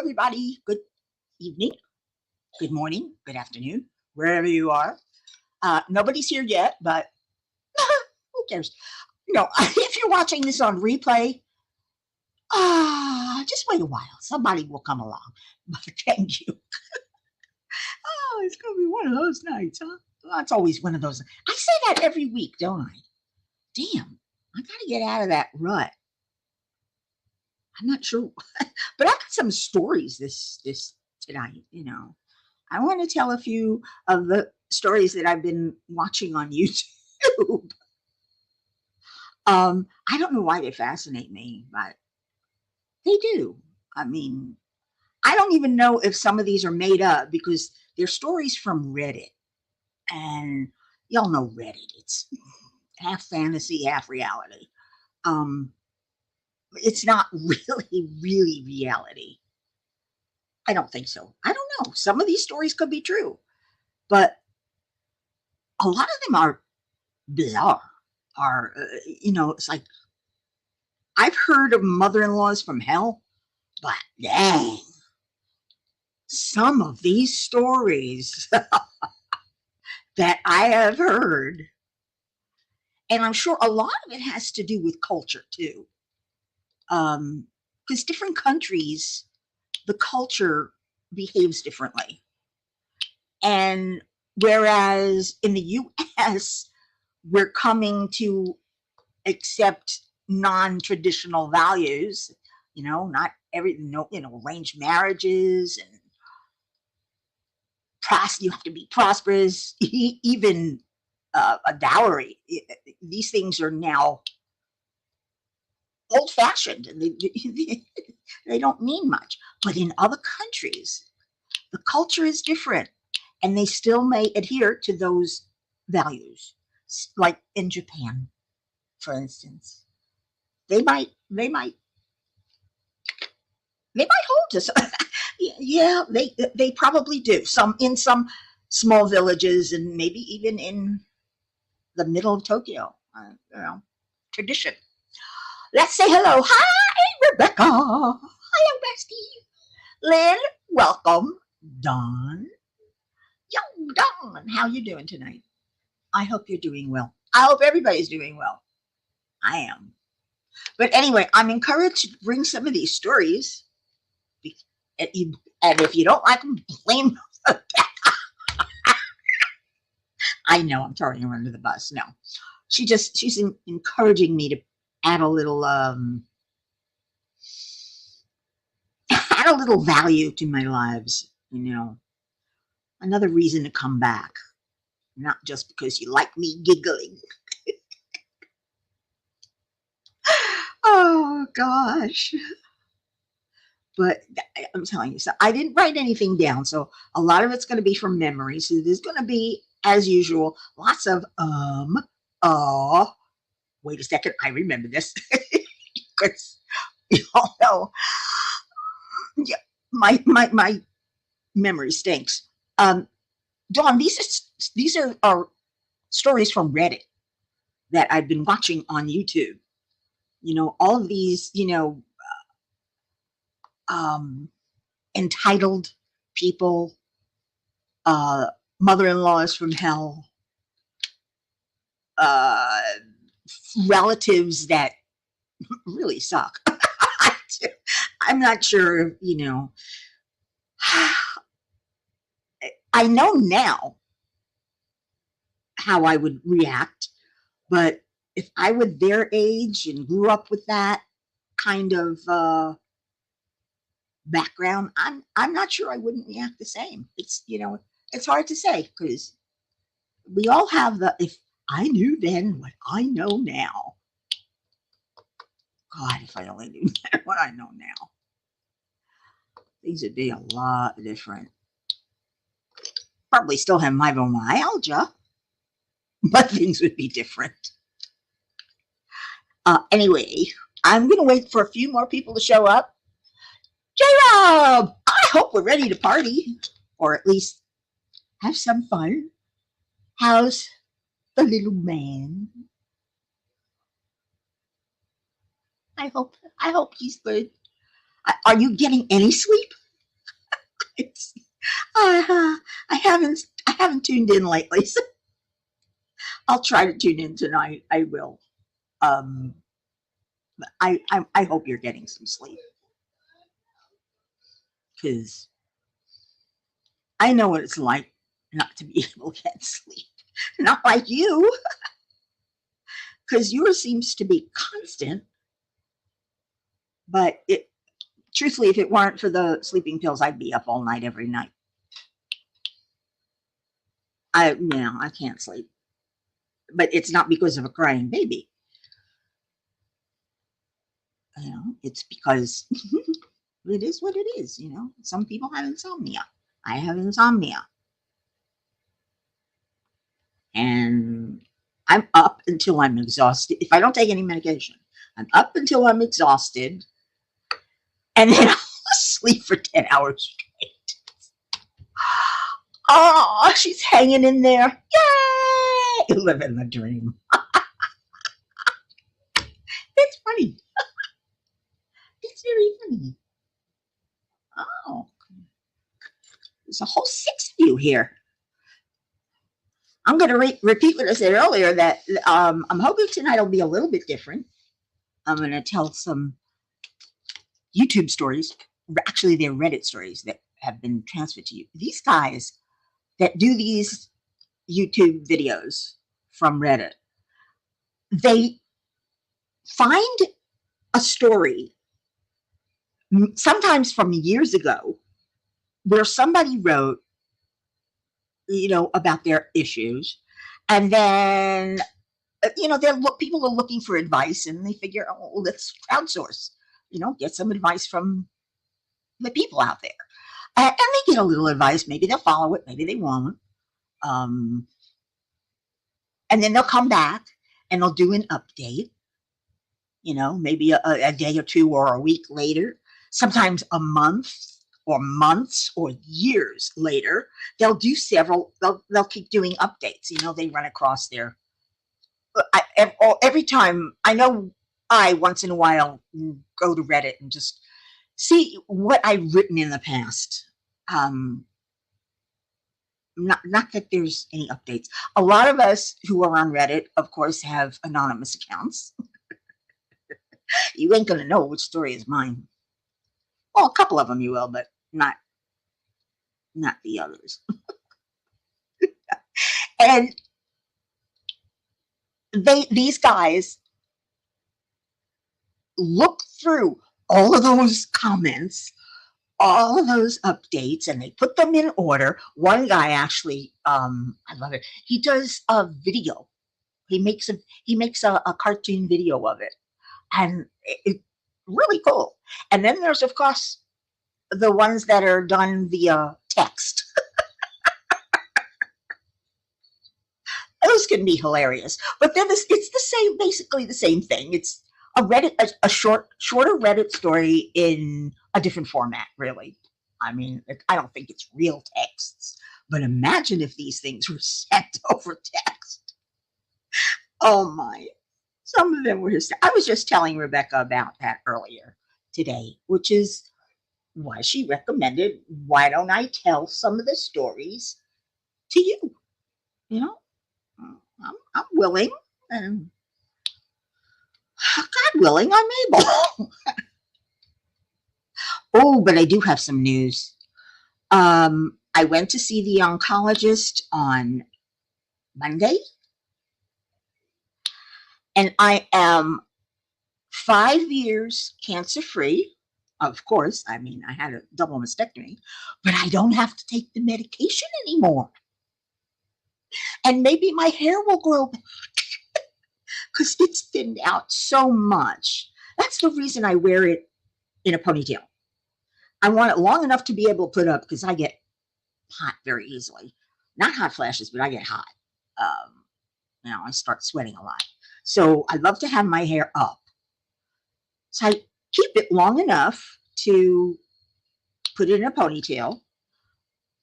everybody. Good evening, good morning, good afternoon, wherever you are. Nobody's here yet, but who cares? If you're watching this on replay, just wait a while. Somebody will come along. But thank you. It's going to be one of those nights, huh? Well, it's always one of those. I say that every week, don't I? Damn, I got to get out of that rut. I'm not sure, but I got some stories this tonight. I want to tell a few of the stories that I've been watching on YouTube. I don't know why they fascinate me, but they do. I mean, I don't even know if some of these are made up because they're stories from Reddit, and y'all know Reddit. It's half fantasy, half reality. It's not really reality. I don't think so. I don't know. Some of these stories could be true, but a lot of them are bizarre. It's like I've heard of mother-in-laws from hell, but dang, some of these stories that I have heard, and I'm sure a lot of it has to do with culture too. Because different countries, the culture behaves differently. And whereas in the US, we're coming to accept non-traditional values, not everything, arranged marriages and you have to be prosperous, even a dowry. These things are now old-fashioned and they don't mean much. But in other countries, the culture is different and they still may adhere to those values. Like in Japan, for instance, they might hold to some. Yeah, they probably do. Some in some small villages and maybe even in the middle of Tokyo. Tradition. Let's say hello. Hi, Rebecca. Hello, Bestie. Lynn, welcome. Don. Yo, Don, how you doing tonight? I hope you're doing well. I hope everybody's doing well. I am. But anyway, I'm encouraged to bring some of these stories. And if you don't like them, blame them. I know I'm throwing her under the bus. No, she's encouraging me to add a little value to my lives. Another reason to come back, not just because you like me giggling. Oh gosh. But I'm telling you, so I didn't write anything down, so a lot of it's going to be from memory. So there's going to be, as usual, lots of wait a second, I remember this because you all know, yeah, my memory stinks. Dawn, these are stories from Reddit that I've been watching on YouTube. All of these, entitled people, mother-in-laws from hell, relatives that really suck. I'm not sure, I know now how I would react, but if I were their age and grew up with that kind of background, I'm not sure I wouldn't react the same. It's it's hard to say because we all have if I knew then what I know now. God, if I only knew what I know now, things would be a lot different. Probably still have fibromyalgia, but things would be different. Anyway, I'm gonna wait for a few more people to show up. J-Rob, I hope we're ready to party, or at least have some fun. How's the little man? I hope he's good. Are you getting any sleep? It's uh, I haven't tuned in lately, so I'll try to tune in tonight. I will. Um, I hope you're getting some sleep because I know what it's like not to be able to get sleep. Not like you, because yours seems to be constant. But truthfully, if it weren't for the sleeping pills, I'd be up all night every night. I can't sleep, but it's not because of a crying baby. It's because it is what it is. Some people have insomnia. I have insomnia, and I'm up until I'm exhausted. If I don't take any medication, I'm up until I'm exhausted, and then I'll sleep for 10 hours straight. Oh, she's hanging in there. Yay! Living the dream. It's funny. It's very funny. Oh, there's a whole 6 of you here. I'm going to repeat what I said earlier, that I'm hoping tonight will be a little bit different. I'm going to tell some YouTube stories. Actually, they're Reddit stories that have been transferred to you. These guys that do these YouTube videos from Reddit, they find a story, sometimes from years ago, where somebody wrote, about their issues, and then people are looking for advice, and they figure, oh, let's crowdsource, get some advice from the people out there, and they get a little advice. Maybe they'll follow it, maybe they won't, and then they'll come back and they'll do an update. Maybe a day or two or a week later, sometimes a month or months or years later, they'll do several. They'll keep doing updates. They run across their. Every time I know, I once in a while go to Reddit and just see what I've written in the past. Not that there's any updates. A lot of us who are on Reddit, of course, have anonymous accounts. You ain't gonna know which story is mine. Well, a couple of them you will, but not the others. And these guys look through all of those comments, all of those updates, and they put them in order. One guy actually, I love it. He does a video. He makes a cartoon video of it, and it's really cool. And then there's, of course, the ones that are done via text. Those can be hilarious, but then it's the same, basically the same thing. It's a shorter Reddit story in a different format, really. I mean, I don't think it's real texts, but imagine if these things were sent over text. Oh my. Some of them were I was just telling Rebecca about that earlier today, which is why she recommended, why don't I tell some of the stories to you? I'm willing, and God willing, I'm able. Oh, but I do have some news. I went to see the oncologist on Monday, and I am 5 years cancer free. Of course, I mean, I had a double mastectomy, but I don't have to take the medication anymore. And maybe my hair will grow back because it's thinned out so much. That's the reason I wear it in a ponytail. I want it long enough to be able to put up, because I get hot very easily. Not hot flashes, but I get hot. I start sweating a lot. So I love to have my hair up. So I keep it long enough to put it in a ponytail.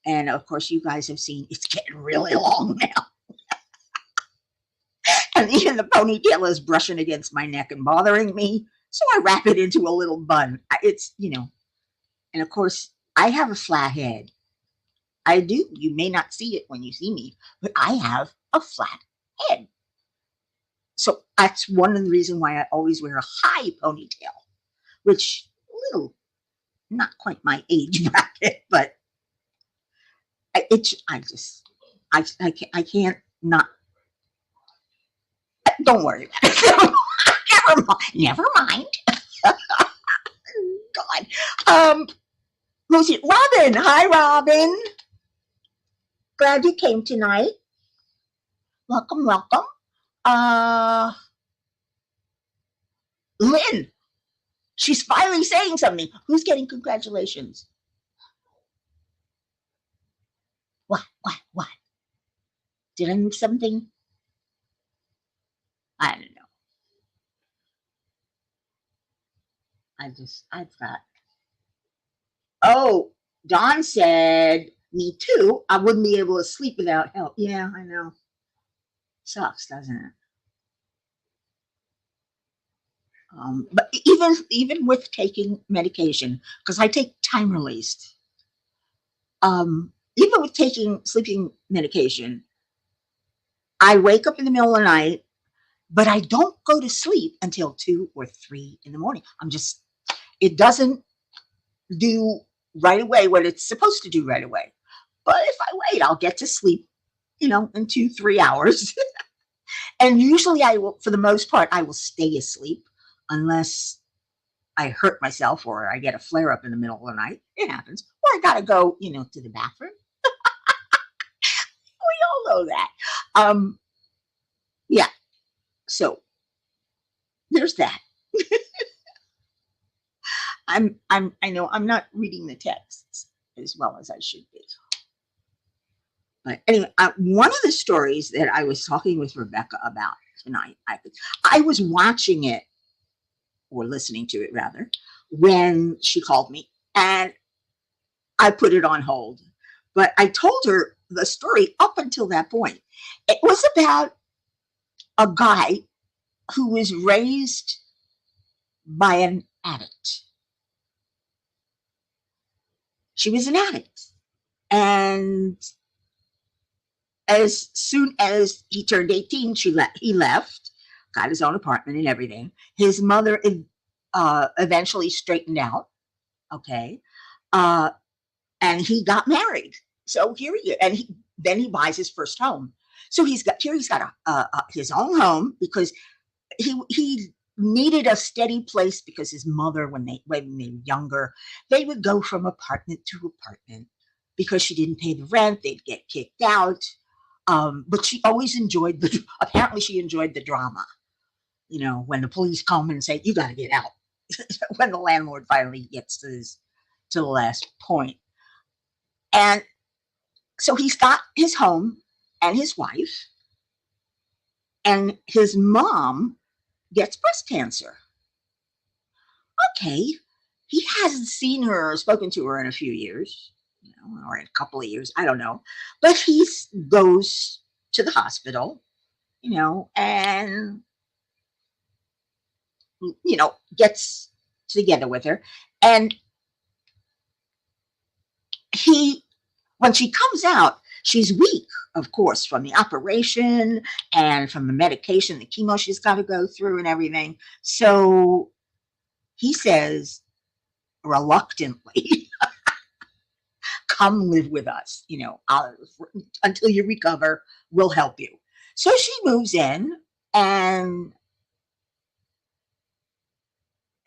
And of course, you guys have seen it's getting really long now. And even the ponytail is brushing against my neck and bothering me. So I wrap it into a little bun. And of course, I have a flat head. I do. You may not see it when you see me, but I have a flat head. So that's one of the reasons why I always wear a high ponytail, which little, not quite my age bracket, but I just, I can't not, don't worry about it. Never mind. God. Who's it? Robin. Hi, Robin. Glad you came tonight. Welcome, welcome. Uh, Lynn. She's finally saying something. Who's getting congratulations? What? What? What? Did I miss something? I don't know. I've got. Oh, Don said, me too. I wouldn't be able to sleep without help. Yeah, I know. Sucks, doesn't it? But even with taking medication, because I take time released, even with taking sleeping medication, I wake up in the middle of the night, but I don't go to sleep until 2 or 3 in the morning. It doesn't do right away what it's supposed to do right away. But if I wait, I'll get to sleep, in 2, 3 hours. And usually I will, for the most part, I will stay asleep unless I hurt myself or I get a flare up in the middle of the night. It happens. Or I gotta go, to the bathroom. We all know that. Yeah. So there's that. I know I'm not reading the texts as well as I should be. But anyway, one of the stories that I was talking with Rebecca about tonight, I was watching it or listening to it rather when she called me, and I put it on hold. But I told her the story up until that point. It was about a guy who was raised by an addict. She was an addict. And as soon as he turned 18, he left, got his own apartment and everything. His mother eventually straightened out, okay? Uh, and he got married. So then he buys his first home. So he's got his own home because he needed a steady place because his mother, when they were younger, they would go from apartment to apartment because she didn't pay the rent. They'd get kicked out. But she always apparently she enjoyed the drama. When the police come and say, you got to get out. When the landlord finally gets to the last point. And so he's got his home and his wife, and his mom gets breast cancer. Okay. He hasn't seen her or spoken to her in a few years, or in a couple of years. I don't know. But he goes to the hospital, and, gets together with her. And when she comes out, she's weak, of course, from the operation and from the medication, the chemo she's got to go through and everything. So he says, reluctantly, come live with us, until you recover, we'll help you. So she moves in, and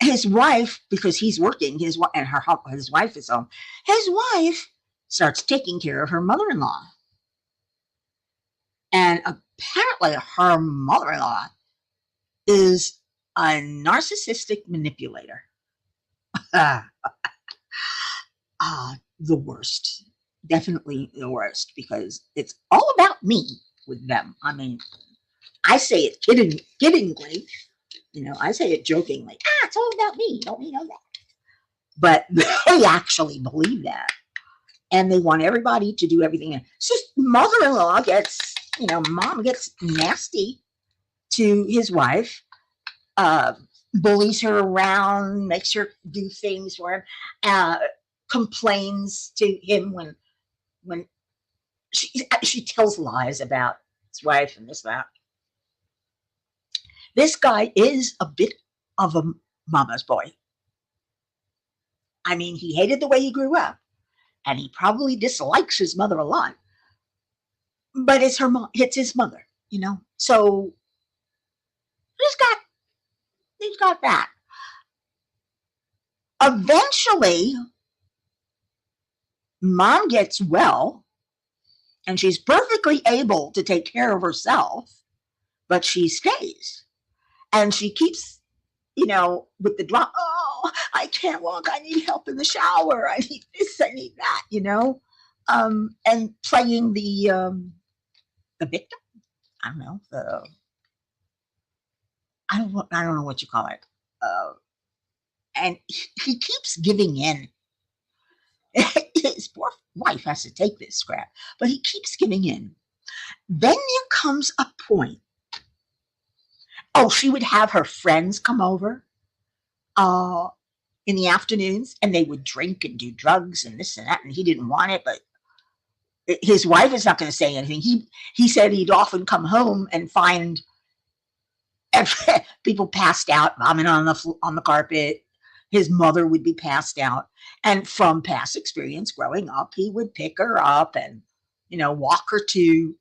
his wife, because he's working, his wife is home. His wife starts taking care of her mother-in-law. And apparently her mother-in-law is a narcissistic manipulator. The worst. Definitely the worst, because it's all about me with them. I mean, I say it kiddingly, I say it jokingly. It's all about me. Don't you know that? But they actually believe that. And they want everybody to do everything. It's just mother-in-law mom gets nasty to his wife, bullies her around, makes her do things for him, complains to him when she tells lies about his wife and this that. This guy is a bit of a mama's boy. I mean, he hated the way he grew up, and he probably dislikes his mother a lot. But it's her mom. It's his mother, you know. So he's got he's got that. Eventually, mom gets well, and she's perfectly able to take care of herself, but she stays, and she keeps, with the drama. Oh, I can't walk. I need help in the shower. I need this. I need that. And playing the victim. I don't know. I don't know what you call it. Uh, and he keeps giving in. His poor wife has to take this scrap, but he keeps giving in. Then there comes a point. Oh, she would have her friends come over uh, in the afternoons, and they would drink and do drugs and this and that, and he didn't want it, but his wife is not going to say anything. He said he'd often come home and find people passed out, vomit on the carpet. His mother would be passed out, and from past experience growing up, he would pick her up and walk her to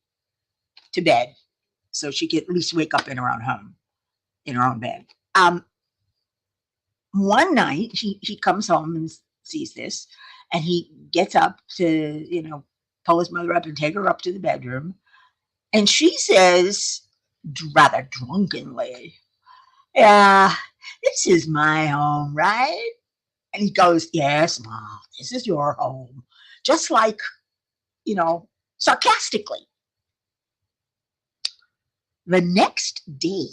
bed so she could at least wake up in her own home, in her own bed. One night he comes home and sees this, and he gets up to pull his mother up and take her up to the bedroom, and she says rather drunkenly, "Yeah, this is my home, right?" And he goes, "Yes, Mom, this is your home." Just like, sarcastically. The next day,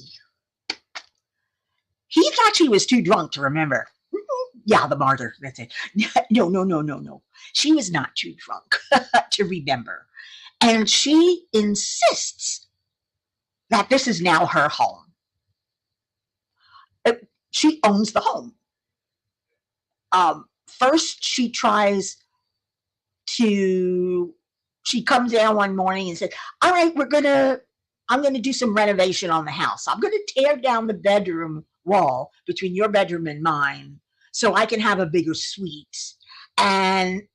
he thought she was too drunk to remember. Yeah, the martyr. That's it. No, no, no, no, no. She was not too drunk to remember. And she insists that this is now her home. She owns the home. First, she tries to. She comes down one morning and said, "All right, I'm gonna do some renovation on the house. I'm gonna tear down the bedroom wall between your bedroom and mine, so I can have a bigger suite. And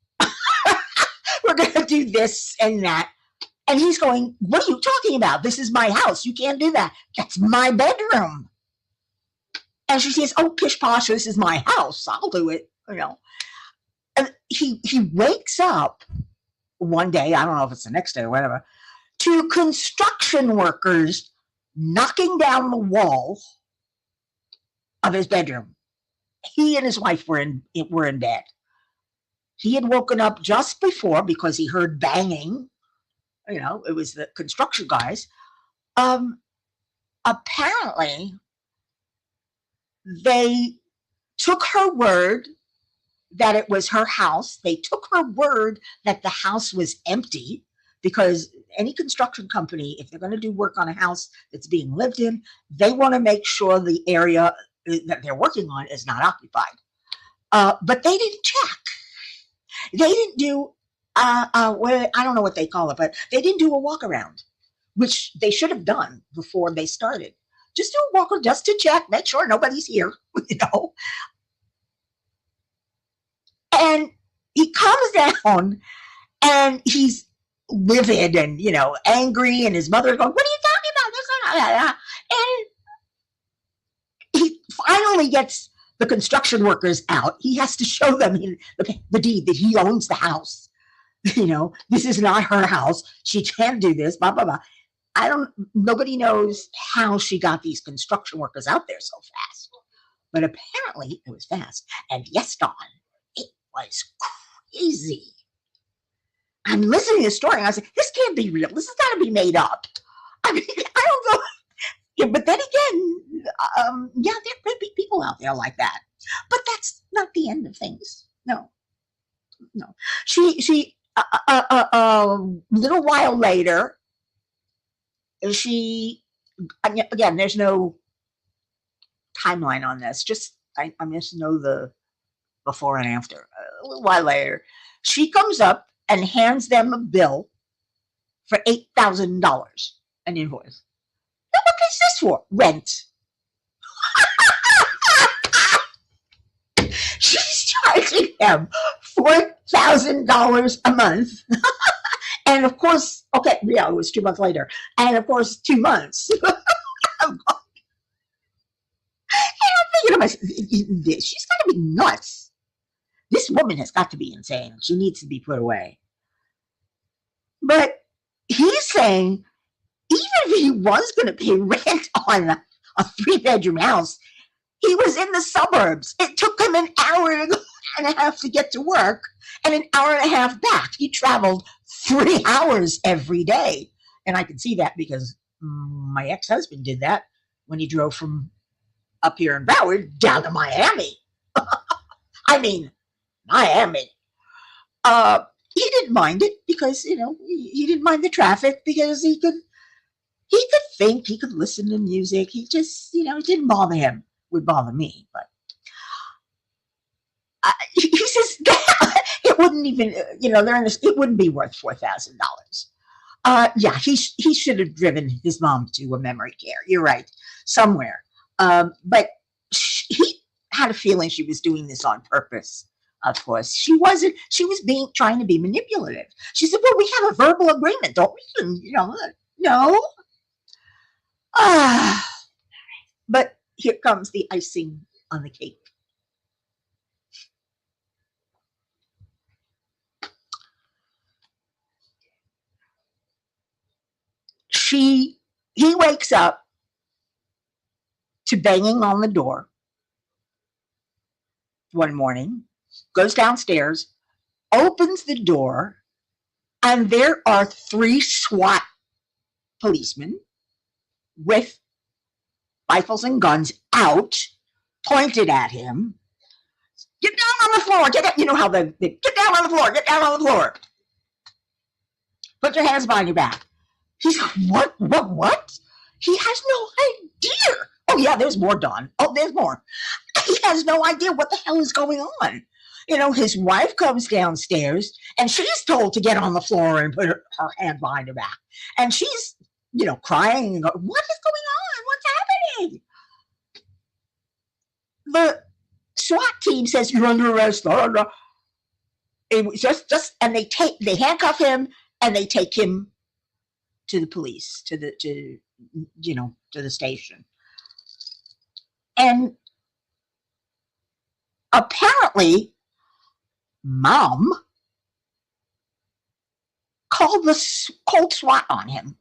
we're gonna do this and that." And he's going, "What are you talking about? This is my house. You can't do that. That's my bedroom." And she says, "Oh, pish posh, this is my house. I'll do it." And he wakes up one day, I don't know if it's the next day or whatever, to construction workers knocking down the wall of his bedroom. He and his wife were in bed. He had woken up just before because he heard banging. It was the construction guys. Apparently, they took her word that it was her house. They took her word that the house was empty, because any construction company, if they're going to do work on a house that's being lived in, they want to make sure the area that they're working on is not occupied. But they didn't check. They didn't do, I don't know what they call it, but they didn't do a walk around, which they should have done before they started. Just do a walk around, just to check, make sure nobody's here, And he comes down, and he's livid and angry, and his mother's going, "What are you talking about? This and he finally gets the construction workers out. He has to show them the deed that he owns the house. This is not her house. She can't do this. Blah blah blah. Nobody knows how she got these construction workers out there so fast, but apparently it was fast. And yes, Dawn, it was crazy. I'm listening to the story, and I was like, "This can't be real. This has got to be made up." I mean, I don't know. Yeah, but then again, yeah, there could be people out there like that. But that's not the end of things. No, no. A little while later, she, again, there's no timeline on this. I just know the before and after. a little while later, she comes up and hands them a bill for $8,000, an invoice. Now, what is this for? Rent. She's charging him $4,000 a month. And of course, okay, yeah, it was 2 months later. And of course, 2 months. I'm thinking to myself, she's got to be nuts. This woman has got to be insane. She needs to be put away. But he's saying, even if he was going to pay rent on a 3-bedroom house, he was in the suburbs. It took him an hour and a half to get to work and an hour and a half back. He traveled 3 hours every day. And I can see that because my ex-husband did that when he drove from up here in Broward down to Miami. I mean, Miami. He didn't mind it because, he didn't mind the traffic because he could think, he could listen to music. He just, it didn't bother him. It would bother me, but he says it wouldn't even, they're in this, it wouldn't be worth $4,000. Yeah, he should have driven his mom to a memory care. You're right, somewhere. But he had a feeling she was doing this on purpose. Of course, she wasn't. She was trying to be manipulative. She said, "Well, we have a verbal agreement, don't we?" And, no. But here comes the icing on the cake. He wakes up to banging on the door one morning, goes downstairs, opens the door, and there are 3 SWAT policemen with rifles and guns out, pointed at him. Get down on the floor. Get down. You know how they get down on the floor. Get down on the floor. Put your hands behind your back. He's like, what? He has no idea. Oh, yeah, there's more, Don. Oh, there's more. He has no idea what the hell is going on. His wife comes downstairs, and she's told to get on the floor and put her hand behind her back. And she's, crying and going, what is going on? What's happening? The SWAT team says, you're under arrest. It was just, and they handcuff him, and they take him to the police, to the station. And apparently, Mom called SWAT on him.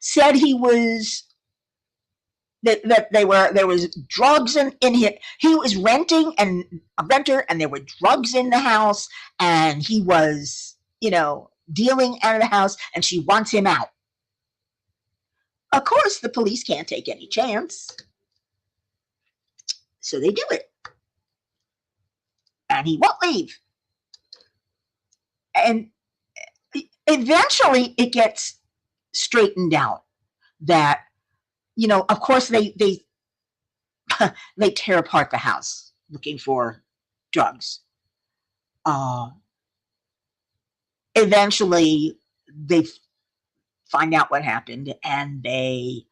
Said he was that there was drugs in here. He was renting and a renter, and there were drugs in the house, and he was, dealing out of the house, and she wants him out. Of course, the police can't take any chance. So they do it. And he won't leave. And eventually it gets straightened out that, of course they tear apart the house looking for drugs. Eventually they find out what happened, and they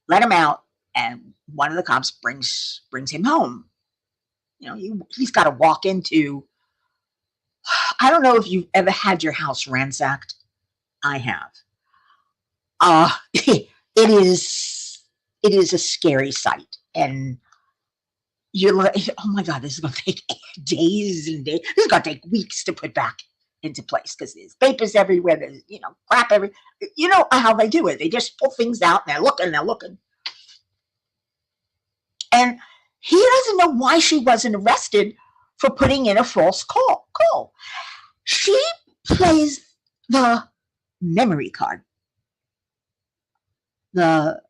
let him out, and one of the cops brings him home. He's got to walk into, I don't know if you've ever had your house ransacked. I have. It is a scary sight, and you're like, oh my God, this is going to take days and days. This is going to take weeks to put back into place because there's papers everywhere. There's, crap everywhere. You know how they do it. They just pull things out and they're looking. And he doesn't know why she wasn't arrested for putting in a false call. She plays the memory card. The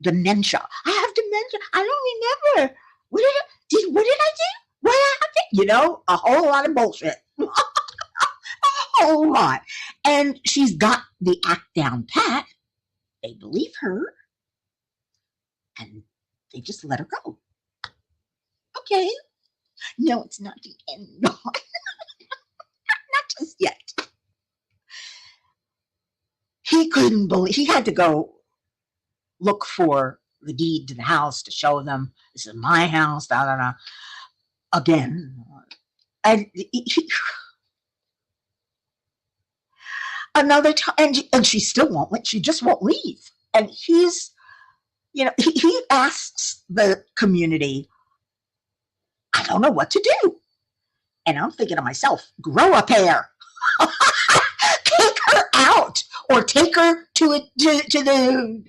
dementia. I have dementia. I don't remember. What did I do? What happened? A whole lot of bullshit. A whole lot. And she's got the act down pat. They believe her. And they just let her go. Okay. No, it's not the end. No, not just yet. He couldn't believe, he had to go look for the deed to the house to show them this is my house, da da da. Again, and another time, and she still won't. She just won't leave. And he's, he asks the community, I don't know what to do. And I'm thinking to myself, grow a pair. Take her out, or take her to the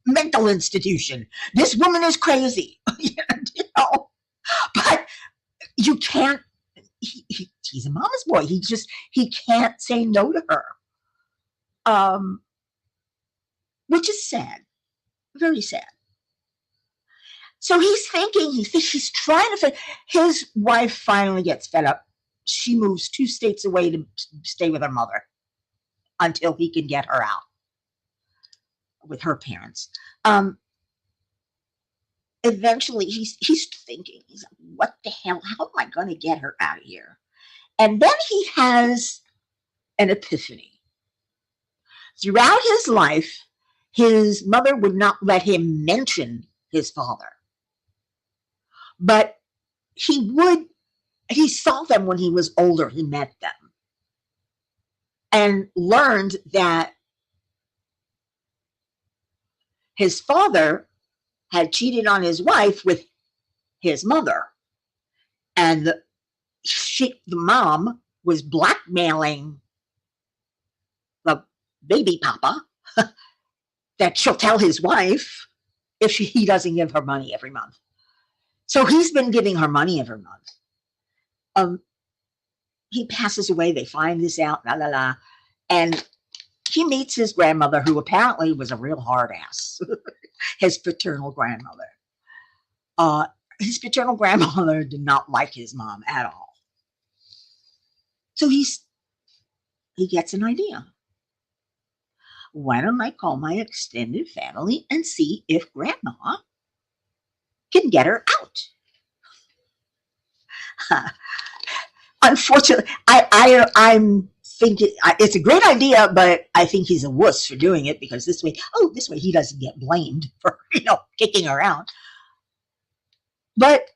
mental institution. This woman is crazy, But you can't. He's a mama's boy. He can't say no to her, which is sad, very sad. So he's trying to. His wife finally gets fed up. She moves 2 states away to stay with her mother until he can get her out with her parents. Eventually, he's thinking, he's like, what the hell? How am I going to get her out of here? And then he has an epiphany. Throughout his life, his mother would not let him mention his father. But he saw them when he was older. He met them and learned that his father had cheated on his wife with his mother. And the mom was blackmailing the baby papa that she'll tell his wife if he doesn't give her money every month. So he's been giving her money every month. He passes away. They find this out, la la la, and he meets his grandmother, who apparently was a real hard ass. His paternal grandmother. His paternal grandmother did not like his mom at all. So he gets an idea. Why don't I call my extended family and see if Grandma can get her out? Unfortunately, I'm thinking it's a great idea, but I think he's a wuss for doing it, because this way he doesn't get blamed for kicking her out. But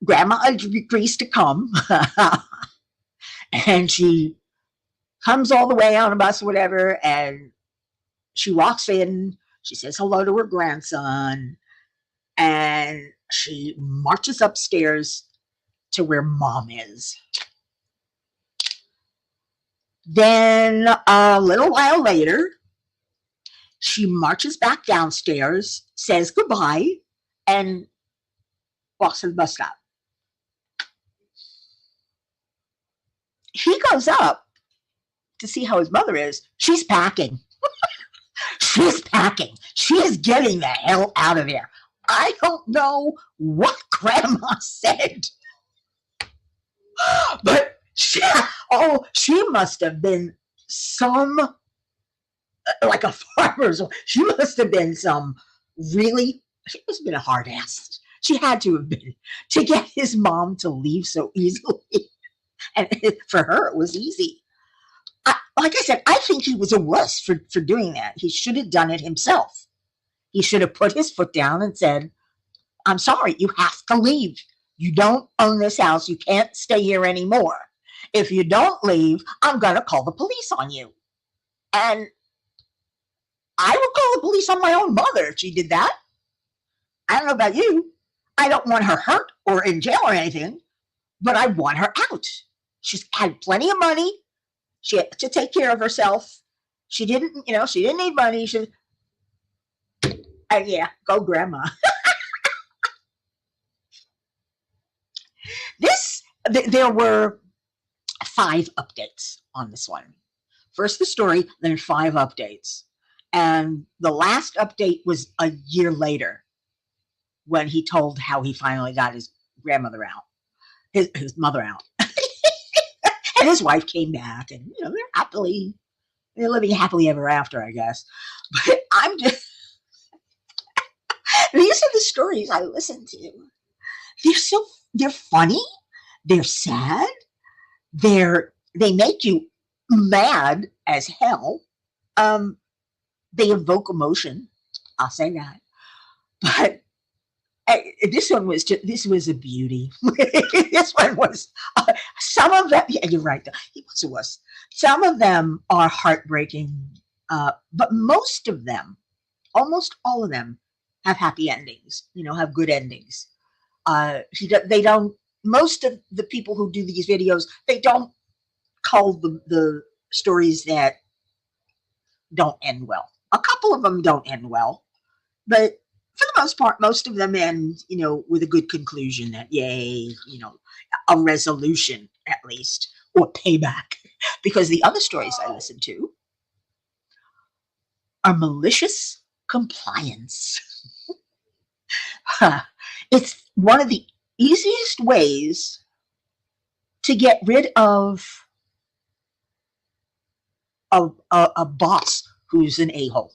Grandma agrees to come, and she comes all the way on a bus, whatever, and she walks in. She says hello to her grandson, and she marches upstairs to where Mom is. Then a little while later, she marches back downstairs, says goodbye, and walks to the bus stop. He goes up to see how his mother is. She's packing. She's packing. She is getting the hell out of there. I don't know what Grandma said, but she must have been like a farmer's. She must have been she must have been a hard ass. She had to have been, to get his mom to leave so easily. And for her, it was easy. Like I said, I think he was a wuss for doing that. He should have done it himself. He should have put his foot down and said, I'm sorry, you have to leave. You don't own this house. You can't stay here anymore. If you don't leave, I'm going to call the police on you. And I would call the police on my own mother if she did that. I don't know about you. I don't want her hurt or in jail or anything, but I want her out. She's had plenty of money. She had to take care of herself. She didn't need money. Yeah, go Grandma. There were 5 updates on this one. First the story, then 5 updates. And the last update was a year later, when he told how he finally got his grandmother out, his mother out. And his wife came back, and they're living happily ever after, I guess. But these are the stories I listen to. They're funny. They're sad. They make you mad as hell. Um, they evoke emotion. I'll say that. But this was a beauty. This one was some of them. Yeah, you're right. He was. Some of them are heartbreaking, but most of them, almost all of them, have happy endings. Have good endings. They don't. Most of the people who do these videos, they don't call the stories that don't end well. A couple of them don't end well, but for the most part, most of them end, with a good conclusion that yay, a resolution at least, or payback. Because the other stories I listen to are malicious compliance. It's one of the easiest ways to get rid of a boss who's an a-hole.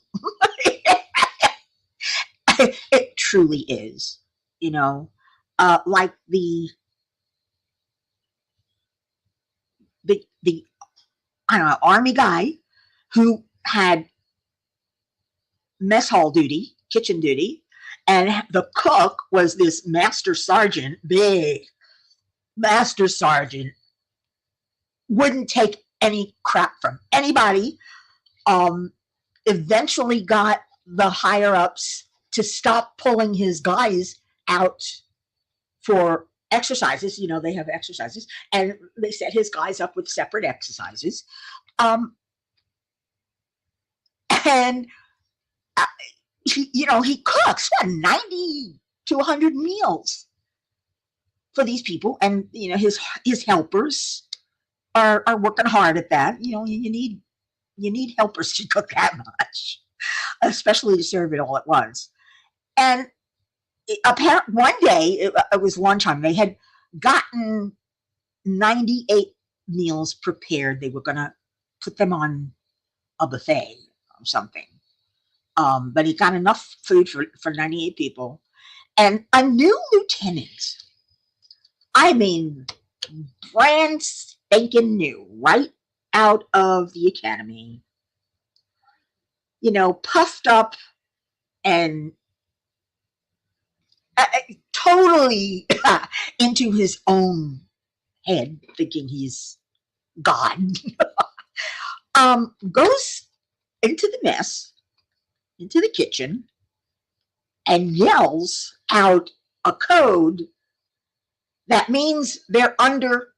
It truly is, like the I don't know, army guy who had mess hall duty, kitchen duty, and the cook was this master sergeant, big master sergeant, wouldn't take any crap from anybody. Eventually got the higher ups to stop pulling his guys out for exercises. They have exercises, and they set his guys up with separate exercises. And he cooks 90 to 100 meals for these people, and his helpers are working hard at that. You need helpers to cook that much, especially to serve it all at once. And apparently, one day, it was lunchtime, they had gotten 98 meals prepared. They were going to put them on a buffet or something. But he got enough food for 98 people. And a new lieutenant, I mean, brand spanking new, right out of the academy, puffed up and totally into his own head, thinking he's God, goes into the mess, into the kitchen, and yells out a code that means they're under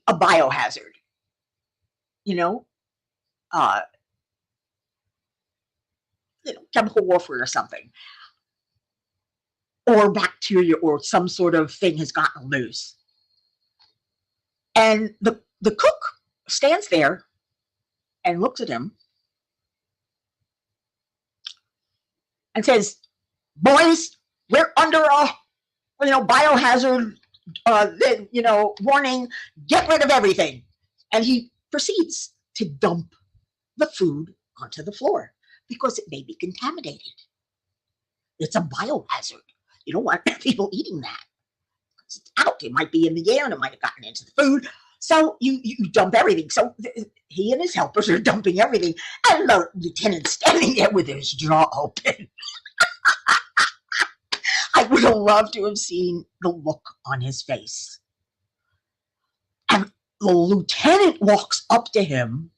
a biohazard, uh, chemical warfare or something, or bacteria or some sort of thing has gotten loose. And the cook stands there and looks at him and says, "Boys, we're under a biohazard warning. Get rid of everything." And he proceeds to dump the food onto the floor because it may be contaminated. It's a biohazard. You don't want people eating that. It's out. It might be in the air and it might have gotten into the food. So you dump everything. So he and his helpers are dumping everything. And the lieutenant's standing there with his jaw open. I would have loved to have seen the look on his face. And the lieutenant walks up to him.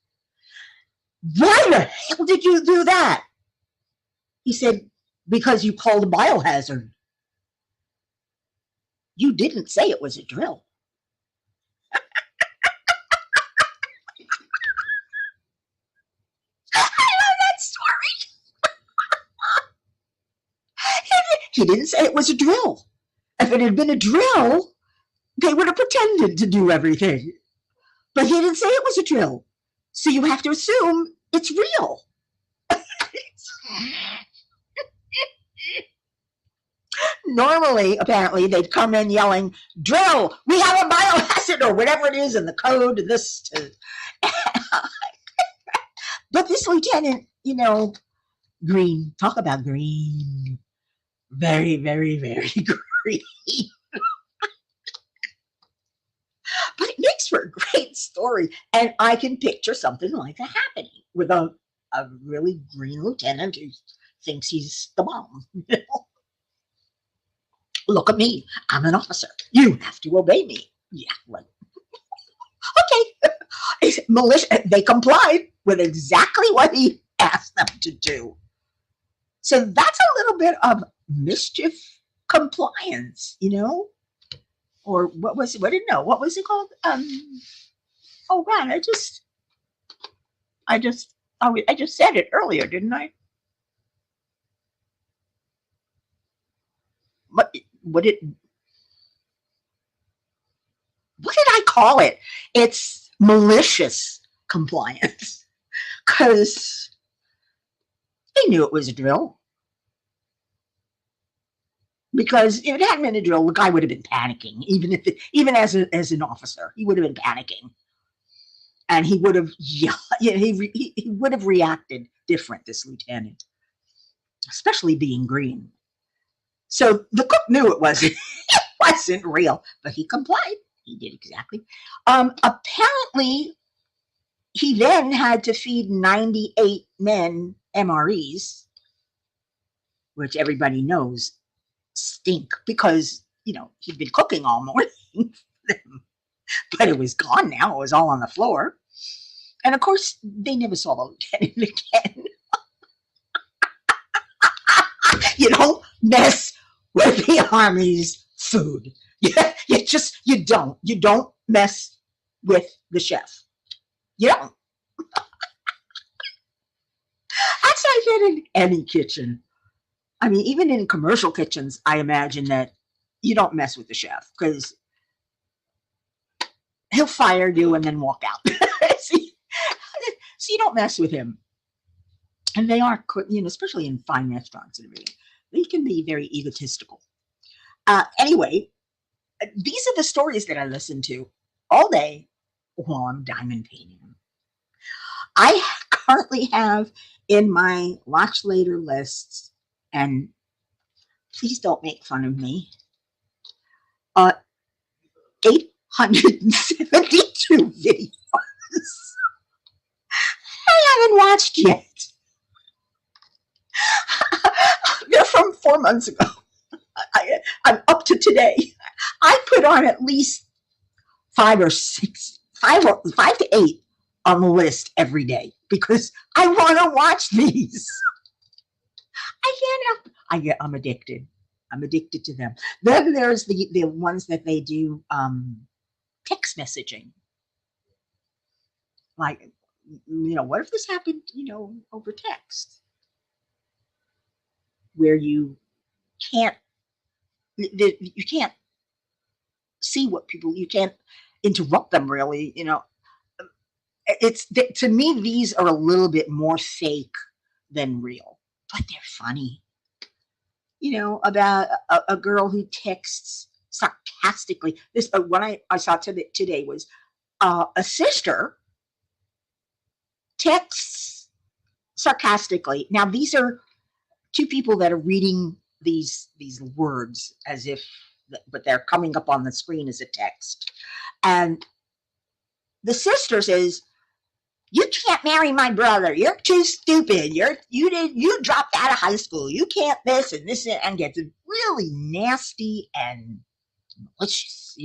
"Why the hell did you do that?" He said, "Because you called a biohazard. You didn't say it was a drill." I love that story. He didn't say it was a drill. If it had been a drill, they would have pretended to do everything. But he didn't say it was a drill. So you have to assume it's real. Normally, apparently, they'd come in yelling, "Drill! We have a biohazard," or whatever it is in the code. But this lieutenant, green. Talk about green. Very, very, very green. makes for a great story. And I can picture something like that happening with a really green lieutenant who thinks he's the bomb. Look at me. I'm an officer. You have to obey me. Yeah, like, okay. It's militia. They complied with exactly what he asked them to do. So that's a little bit of mischief compliance, or what was it? What didn't know? What was it called? Oh God, I just, I just said it earlier, didn't I? What, what did, what did I call it? It's malicious compliance because they knew it was a drill. Because if it hadn't been a drill, the guy would have been panicking. Even as an officer, he would have been panicking, and he would have he would have reacted different. This lieutenant, especially being green. So the cook knew it wasn't it wasn't real, but he complied. He did exactly. Apparently, he then had to feed 98 men MREs, which everybody knows stink because he'd been cooking all morning, but it was gone now. It was all on the floor, and of course they never saw the lieutenant again. You don't mess with the Army's food. You don't mess with the chef. You don't. That's like it in any kitchen. I mean, even in commercial kitchens, I imagine that you don't mess with the chef because he'll fire you and then walk out. See, so you don't mess with him. And they are, especially in fine restaurants and everything, they can be very egotistical. Anyway, these are the stories that I listen to all day while I'm diamond painting. I currently have in my watch later lists, and please don't make fun of me, 872 videos I haven't watched yet. They're from 4 months ago. I'm up to today. I put on at least 5 to 8 on the list every day because I want to watch these. I can't help. I'm addicted. I'm addicted to them. Then there's the ones that they do text messaging. Like, what if this happened, over text, where you can't see what you can't interrupt them really. It's to me these are a little bit more fake than real, but they're funny. About a girl who texts sarcastically. This one I saw today was a sister texts sarcastically. Now these are two people that are reading these words as if, but they're coming up on the screen as a text. And the sister says, "You can't marry my brother. You're too stupid. You dropped out of high school. You can't this and this," and gets really nasty and malicious,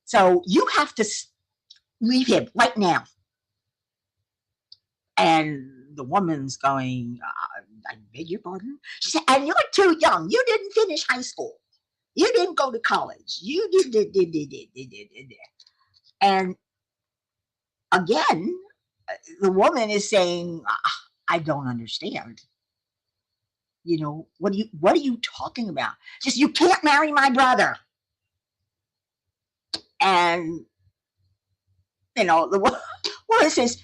So you have to leave him right now. And the woman's going, "I beg your pardon?" She said, "And you're too young. You didn't finish high school. You didn't go to college. You did. And again, the woman is saying, "I don't understand. What are you talking about? Just, you can't marry my brother." And the woman says,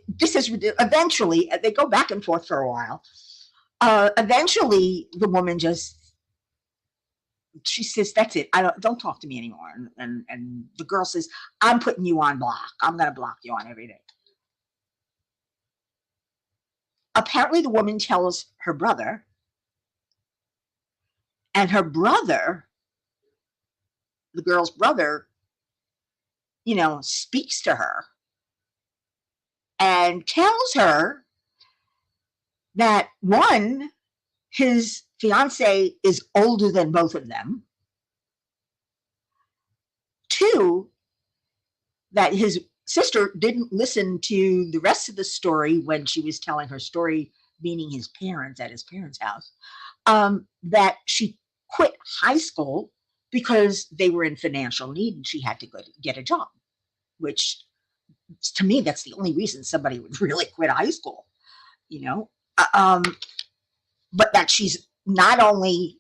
"This is eventually." They go back and forth for a while. Eventually, the woman she says, "That's it. Don't talk to me anymore." And the girl says, "I'm putting you on block. I'm going to block you on everything." Apparently, the woman tells her brother, and her brother, the girl's brother, speaks to her and tells her that one, his fiance is older than both of them. Two, that his sister didn't listen to the rest of the story when she was telling her story, meaning his parents at his parents' house, that she quit high school because they were in financial need and she had to go to get a job, which to me, that's the only reason somebody would really quit high school, you know. Uh, Um, but that uh, she's not only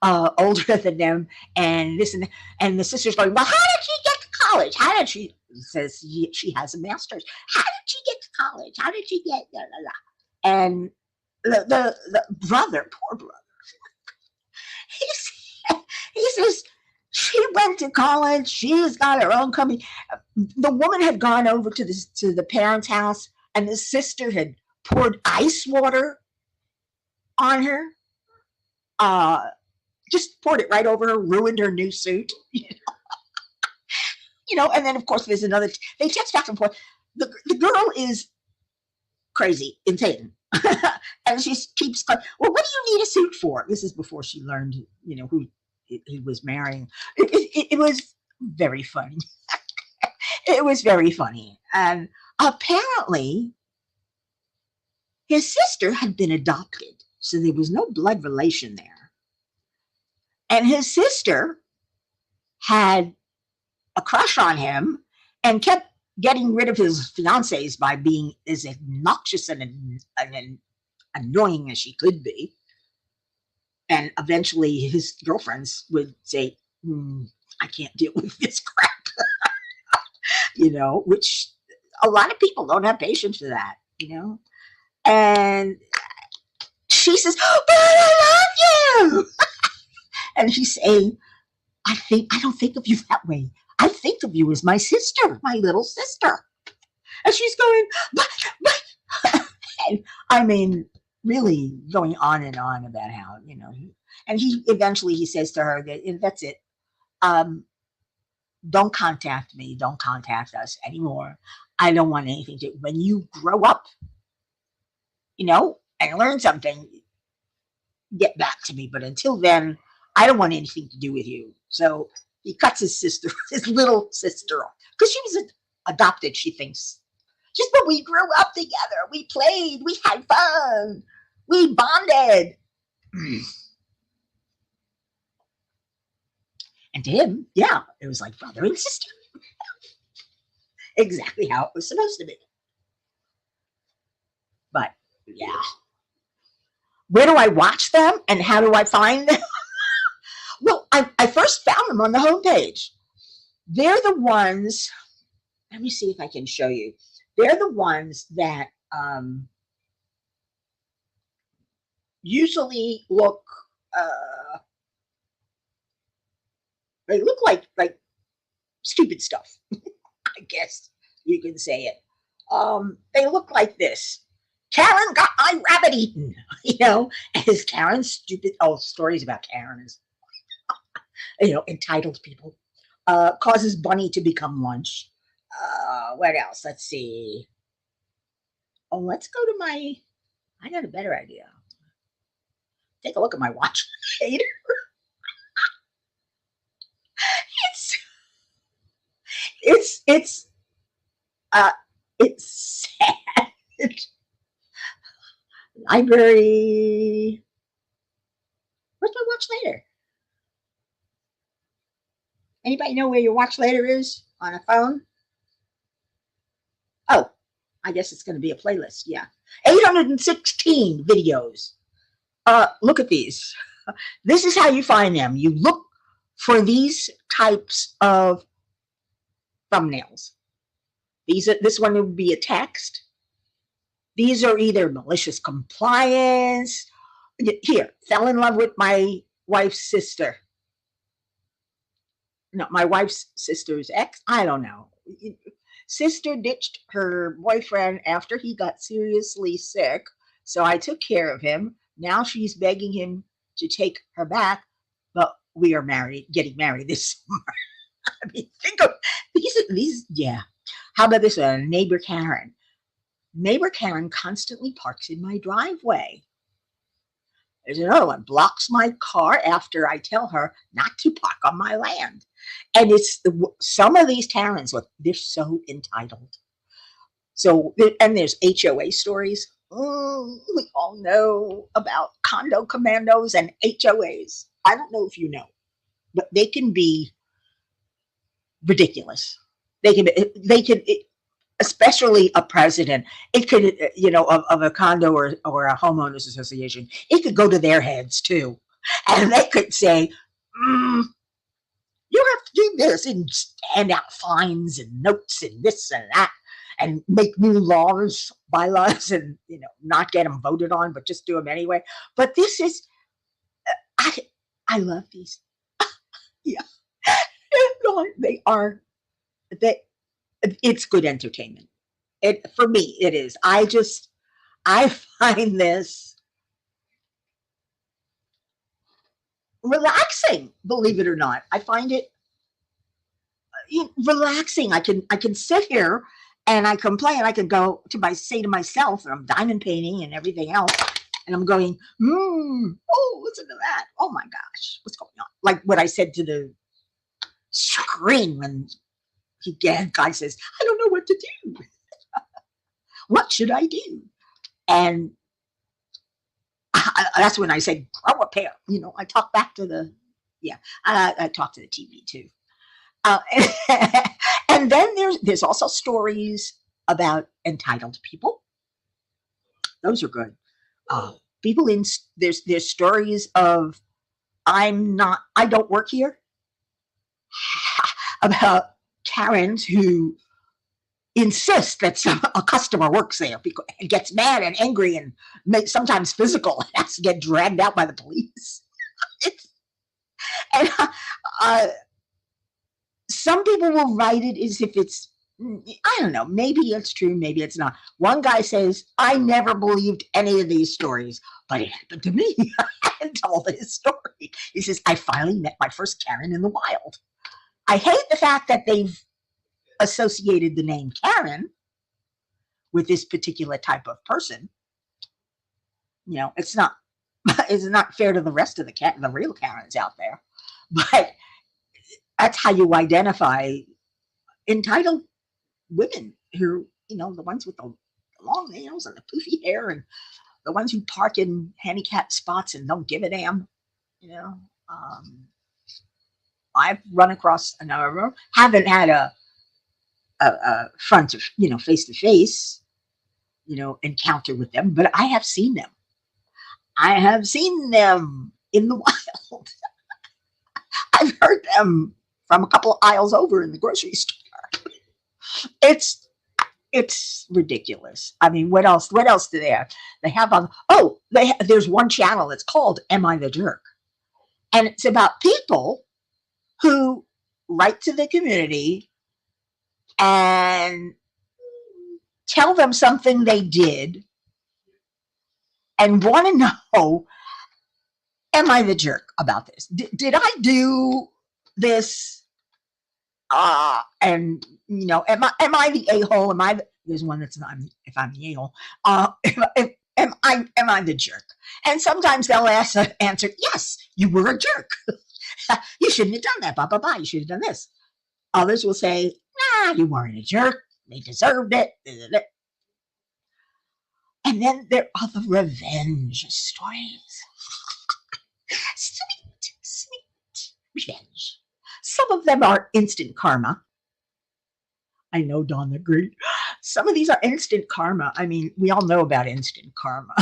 older than them, and this and the sister's going, well, how did she get to college? How did she? Says she has a master's. How did she get to college? How did she get? Blah, blah, blah. And the brother, poor brother, he, he says she went to college. She's got her own company. The woman had gone over to the parents' house, and the sister had poured ice water on her. Uh, just poured it right over her, ruined her new suit. And then of course there's another. They text back and forth. The girl is crazy, insane, and she keeps going. Well, what do you need a suit for? This is before she learned, who he was marrying. It was very funny. It was very funny, and apparently his sister had been adopted, so there was no blood relation there, and his sister had a crush on him and kept getting rid of his fiancés by being as obnoxious and annoying as she could be. And eventually his girlfriends would say, I can't deal with this crap, which a lot of people don't have patience for that, And she says, but I love you. And she's saying, I don't think of you that way. I think of you as my sister, my little sister. And she's going, but. And I mean, really going on and on about how, and he eventually says to her that that's it. Don't contact me. Don't contact us anymore. I don't want anything to, when you grow up, and learn something, get back to me. But until then, I don't want anything to do with you. So he cuts his sister, his little sister off, because she was adopted, she thinks. Just, but we grew up together. We played. We had fun. We bonded. And to him, yeah, it was like brother and sister. Exactly how it was supposed to be. But yeah. Where do I watch them and how do I find them? Well, I first found them on the homepage. They're the ones, let me see if I can show you. They're the ones that usually look, they look like stupid stuff. I guess you can say it. They look like this. Karen got my rabbit eaten, as Karen stupid. Oh, stories about Karen is, entitled people. Causes Bunny to become lunch. What else? Let's see. Oh, let's go to I got a better idea. Take a look at my watch later. it's it's uh it's sad. Library. Where's my watch later? Anybody know where your watch later is on a phone? Oh, I guess it's going to be a playlist. Yeah, 816 videos. Look at these. This is how you find them. You look for these types of thumbnails. This one would be a text. These are either malicious compliance. Here, fell in love with my wife's sister. No, my wife's sister's ex. I don't know. Sister ditched her boyfriend after he got seriously sick, so I took care of him. Now she's begging him to take her back, but we are married, getting married this summer. I mean, think of these. Yeah. How about this? Neighbor Karen. Neighbor Karen constantly parks in my driveway. There's another one, blocks my car after I tell her not to park on my land. And it's some of these Karens, look, they're so entitled. So, and there's HOA stories. We all know about condo commandos and HOAs. I don't know if you know, but they can be ridiculous. They can, especially a president. It could, of a condo or a homeowners association. It could go to their heads too, and they could say, mm, "You have to do this," and hand out fines and notes and this and that, and make new laws, bylaws, and not get them voted on, but just do them anyway. But this is, I, I love these. Yeah, no, they are. They, it's good entertainment. It for me, it is. I find this relaxing. Believe it or not, I find it relaxing. I can sit here and I can play and I can go to my say to myself, and I'm diamond painting and everything else, and I'm going, oh, listen to that. Oh my gosh, what's going on? Like what I said to the screen when guy says, I don't know what to do. What should I do? And that's when I say, grow a pair. I talk back to the, yeah, I talk to the TV too. Uh, and then there's also stories about entitled people. Those are good. People in there's stories of I don't work here, about Karens who insist that a customer works there because and gets mad and angry and sometimes physical and has to get dragged out by the police. And uh, some people will write it as if it's, I don't know, maybe it's true, maybe it's not. One guy says, I never believed any of these stories, but it happened to me. And told his story. He says, I finally met my first Karen in the wild. I hate the fact that they've associated the name Karen with this particular type of person. It's not it's not fair to the rest of the real Karens out there. But that's how you identify entitled women who, the ones with the long nails and the poofy hair, and the ones who park in handicapped spots and don't give a damn. I've run across a number. Haven't had a front of face to face encounter with them, but I have seen them. I have seen them in the wild. I've heard them from a couple of aisles over in the grocery store. It's ridiculous. I mean, what else? What else do they have? They have on. Oh, there's one channel. It's called "Am I the Jerk?" And it's about people who write to the community and tell them something they did and want to know, am I the jerk about this? Did I do this? And am I the a-hole? There's one that's not, if I'm the a-hole. Am I the jerk? And sometimes they'll answer, yes, you were a jerk. You shouldn't have done that, blah, blah, blah. You should have done this. Others will say, nah, you weren't a jerk. They deserved it. And then there are the revenge stories. Sweet, sweet revenge. Some of them are instant karma. I know, Dawn agreed. Some of these are instant karma. I mean, we all know about instant karma.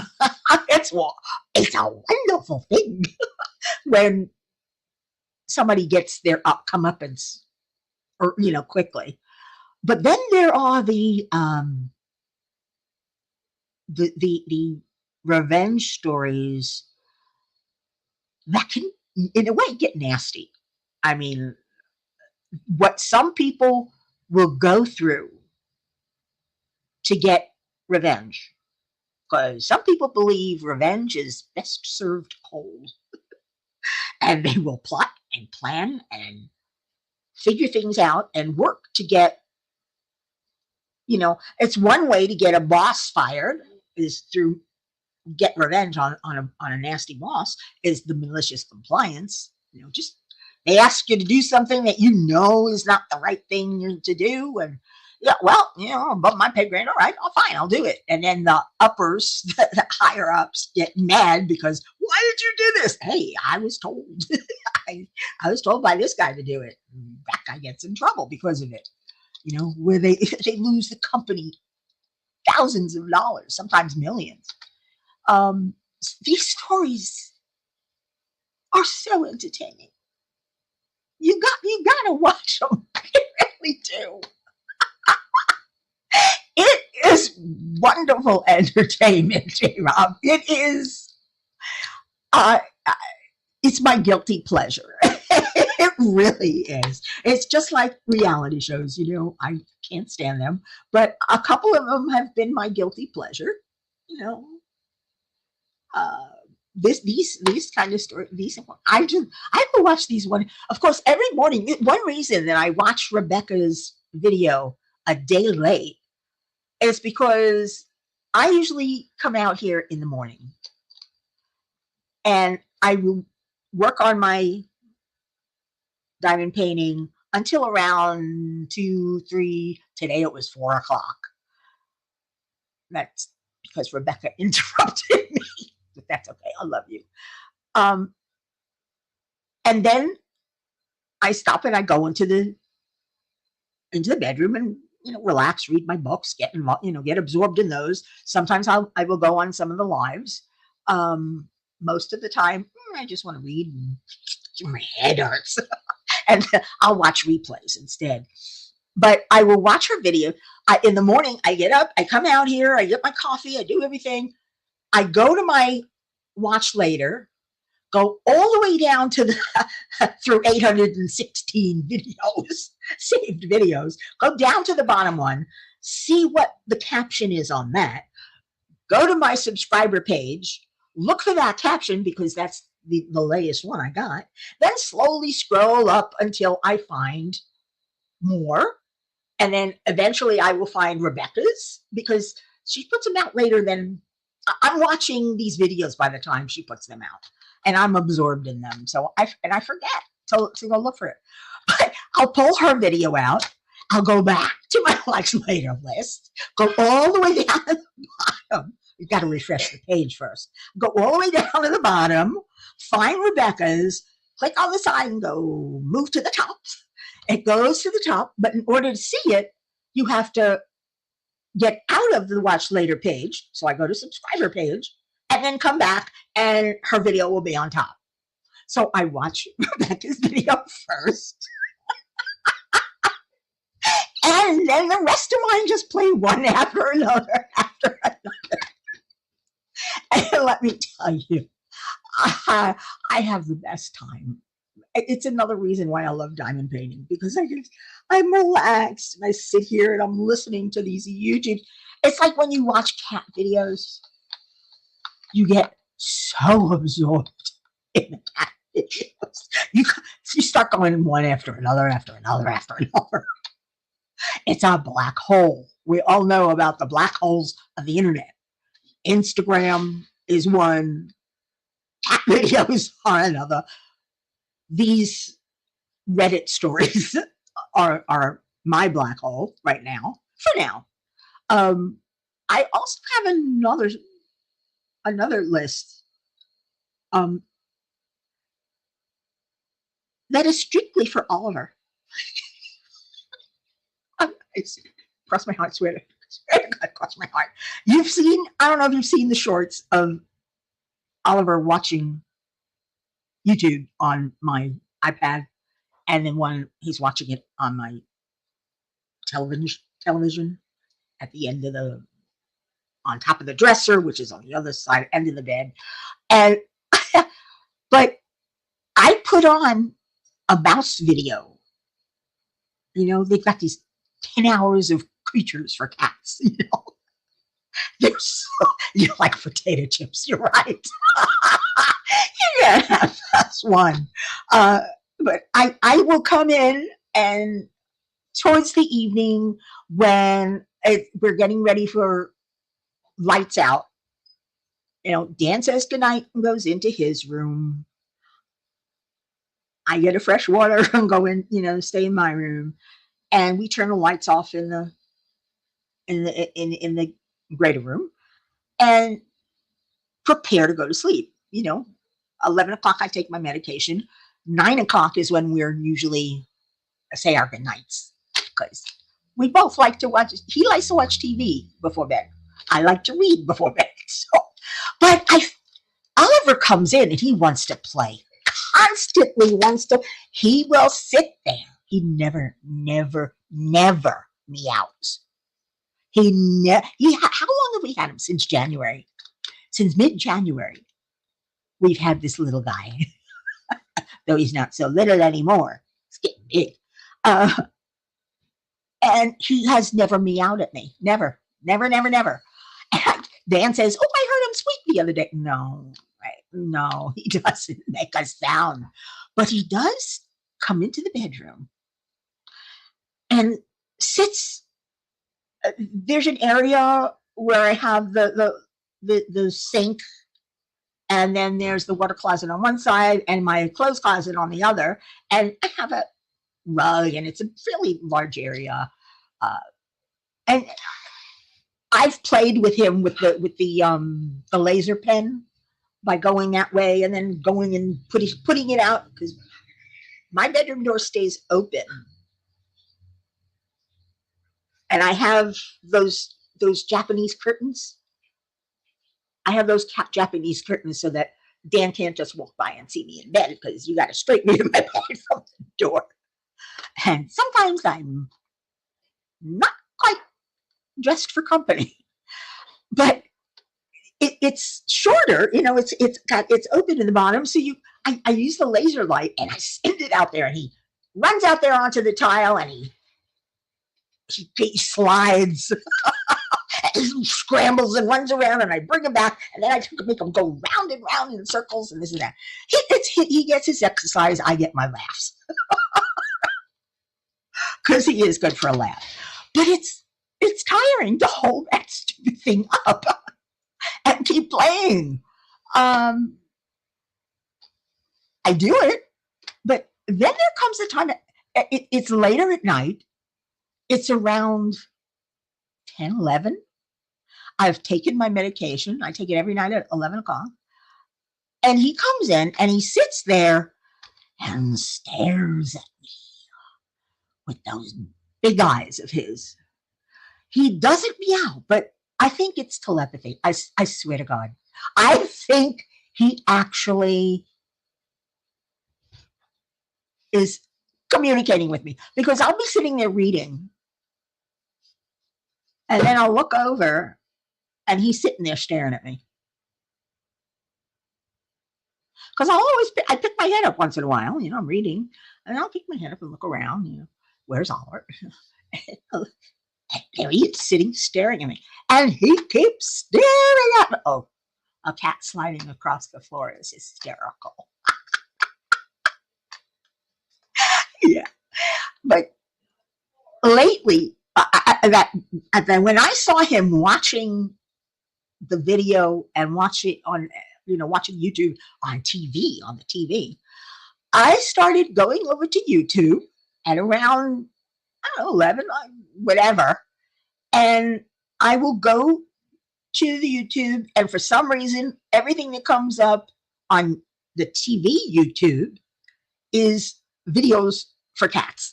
It's a wonderful thing when somebody gets their comeuppance, or quickly. But then there are the revenge stories that can, in a way, get nasty. I mean, what some people will go through to get revenge, because some people believe revenge is best served cold, and they will plot and plan and figure things out and work to get, it's one way to get a boss fired is through get revenge on a nasty boss is the malicious compliance. Just they ask you to do something that is not the right thing to do, and yeah, well, above my pay grade. All right, fine, I'll do it. And then the uppers, the higher ups, get mad because why did you do this? Hey, I was told. I was told by this guy to do it. And that guy gets in trouble because of it. Where they they lose the company thousands of dollars, sometimes millions. Um, these stories are so entertaining. You gotta watch them. You really do. It is wonderful entertainment, J. Rob. It is. Uh, it's my guilty pleasure. It really is. It's just like reality shows. I can't stand them, but a couple of them have been my guilty pleasure. You know, uh, these kind of stories. I have to watch these one. Of course, every morning. One reason that I watch Rebecca's video a day late is because I usually come out here in the morning and I will work on my diamond painting until around 2, 3. Today it was 4 o'clock. That's because Rebecca interrupted me, but that's okay. I love you. Um, and then I stop and I go into the bedroom and relax, read my books, get involved, get absorbed in those. Sometimes I will go on some of the lives. Most of the time, I just want to read and my head hurts, and I'll watch replays instead. But I will watch her video. In the morning, I get up, I come out here, I get my coffee, I do everything. I go to my watch later, go all the way down to through 816 videos, saved videos, go down to the bottom one, see what the caption is on that, go to my subscriber page, look for that caption because that's the latest one I got, then slowly scroll up until I find more. And then eventually I will find Rebecca's because she puts them out later than I'm watching these videos by the time she puts them out. And I'm absorbed in them. So I forget to go look for it. But I'll pull her video out. I'll go back to my watch later list, go all the way down to the bottom. You've got to refresh the page first. Go all the way down to the bottom, find Rebecca's, click on the side and go move to the top. It goes to the top, but in order to see it, you have to get out of the watch later page. So I go to subscriber page and then come back and her video will be on top. So I watch Rebecca's video first. And then the rest of mine just play one after another, after another. And let me tell you, I have the best time. It's another reason why I love diamond painting because I'm relaxed and I sit here and I'm listening to these YouTube. It's like when you watch cat videos, you get so absorbed in the cat videos. You start going one after another, after another, after another. It's a black hole. We all know about the black holes of the internet. Instagram is one, cat videos are another. These Reddit stories are my black hole right now, for now. I also have another list that is strictly for Oliver. Cross my heart, swear to God, cross my heart. I don't know if you've seen the shorts of Oliver watching YouTube on my iPad, and then one he's watching it on my television at the end of on top of the dresser, which is on the other side end of the bed. And but I put on a mouse video. They've got these 10 hours of creatures for cats. You're like potato chips. You're right. Yeah, that's one. But I will come in, and towards the evening when we're getting ready for lights out, Dan says goodnight and goes into his room. I get a fresh water and go in, stay in my room, and we turn the lights off in the greater room and prepare to go to sleep. 11 o'clock I take my medication. 9 o'clock is when we're usually say our good nights, because we both like to watch. He likes to watch TV before bed. I like to read before bed. So, but Oliver comes in and he wants to play. Constantly wants to. He will sit there. He never meows. How long have we had him? Since January. Since mid-January, we've had this little guy. Though he's not so little anymore. He's getting big. And he has never meowed at me. Never. And Dan says, "Oh, I heard him squeak the other day." No, right? No, he doesn't make a sound. But he does come into the bedroom and sits. There's an area where I have the sink, and then there's the water closet on one side and my clothes closet on the other. And I have a rug, and it's a fairly large area. And I've played with him with the laser pen by going that way and then going and putting it out, because my bedroom door stays open, and I have those Japanese curtains. I have those Japanese curtains so that Dan can't just walk by and see me in bed, because you got to straighten me to my bed from the door. And sometimes I'm not quite dressed for company, but it's shorter. It's open in the bottom, so I use the laser light and I send it out there, and he runs out there onto the tile, and he slides. He scrambles and runs around, and I bring him back, and then I make him go round and round in circles and this and that. He gets his exercise. I get my laughs, because he is good for a laugh. But it's tiring to hold that stupid thing up and keep playing. I do it, but then there comes a time. It's later at night. It's around 10, 11. I've taken my medication. I take it every night at 11 o'clock. And he comes in and he sits there and stares at me with those big eyes of his. He doesn't meow, but I think it's telepathy. I swear to God. I think he actually is communicating with me, because I'll be sitting there reading, and then I'll look over, and he's sitting there staring at me. Because I pick my head up once in a while. I'm reading, and I'll pick my head up and look around. Where's Oliver? And there he is, sitting, staring at me, and he keeps staring at me. Oh, a cat sliding across the floor is hysterical. Yeah, but lately, when I saw him watching the video and watching YouTube on the TV, I started going over to YouTube at around, I don't know, 11, whatever, and I will go to the YouTube, and for some reason, everything that comes up on the TV YouTube is videos for cats.